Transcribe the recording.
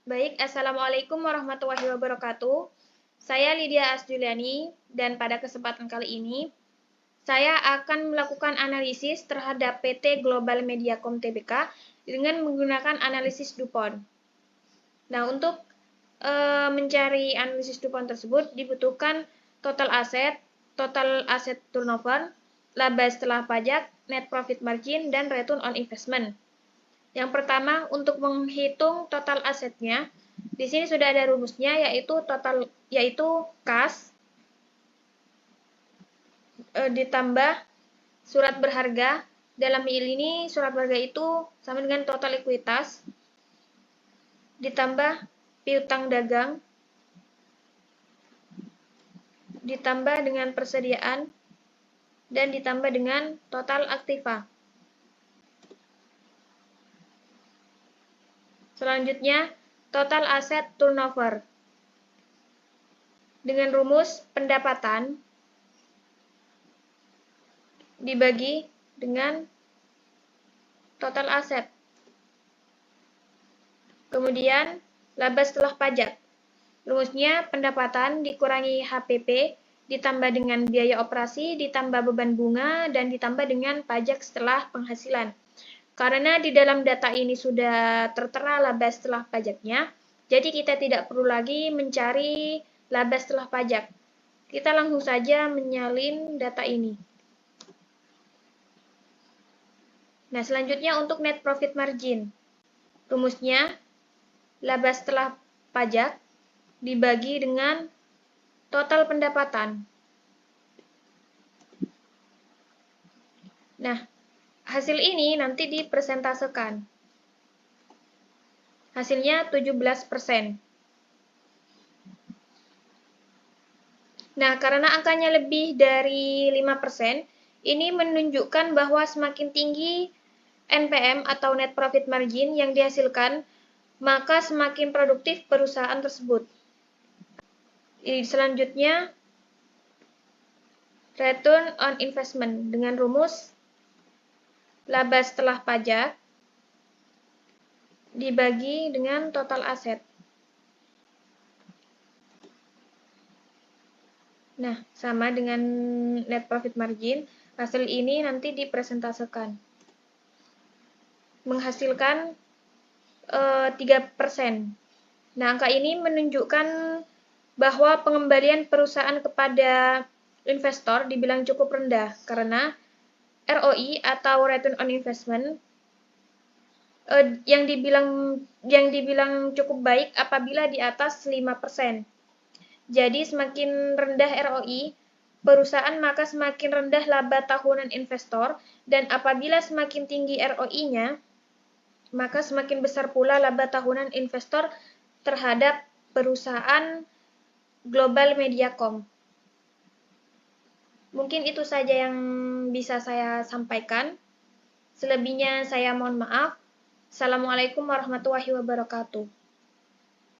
Baik, Assalamualaikum warahmatullahi wabarakatuh. Saya Lydia Asjuliani, dan pada kesempatan kali ini, saya akan melakukan analisis terhadap PT Global Mediacom Tbk dengan menggunakan analisis DuPont. Nah, untuk mencari analisis DuPont tersebut dibutuhkan total aset turnover, laba setelah pajak, net profit margin, dan return on investment. Yang pertama, untuk menghitung total asetnya, di sini sudah ada rumusnya, yaitu kas ditambah surat berharga. Dalam hal ini surat berharga itu sama dengan total ekuitas ditambah piutang dagang ditambah dengan persediaan dan ditambah dengan total aktiva. Selanjutnya, total aset turnover dengan rumus pendapatan dibagi dengan total aset. Kemudian, laba setelah pajak. Rumusnya pendapatan dikurangi HPP ditambah dengan biaya operasi ditambah beban bunga dan ditambah dengan pajak setelah penghasilan. Karena di dalam data ini sudah tertera laba setelah pajaknya, jadi kita tidak perlu lagi mencari laba setelah pajak. Kita langsung saja menyalin data ini. Nah, selanjutnya untuk net profit margin. Rumusnya laba setelah pajak dibagi dengan total pendapatan. Nah, hasil ini nanti dipresentasekan. Hasilnya 17%. Nah, karena angkanya lebih dari 5%, ini menunjukkan bahwa semakin tinggi NPM atau net profit margin yang dihasilkan, maka semakin produktif perusahaan tersebut. Selanjutnya, return on investment dengan rumus laba setelah pajak dibagi dengan total aset. Nah, sama dengan net profit margin, hasil ini nanti dipresentasekan. Menghasilkan 3%. Nah, angka ini menunjukkan bahwa pengembalian perusahaan kepada investor dibilang cukup rendah karena ROI atau return on investment yang dibilang cukup baik apabila di atas 5%. Jadi semakin rendah ROI perusahaan maka semakin rendah laba tahunan investor, dan apabila semakin tinggi ROI-nya maka semakin besar pula laba tahunan investor terhadap perusahaan Global Mediacom. Mungkin itu saja yang bisa saya sampaikan. Selebihnya saya mohon maaf. Assalamualaikum warahmatullahi wabarakatuh.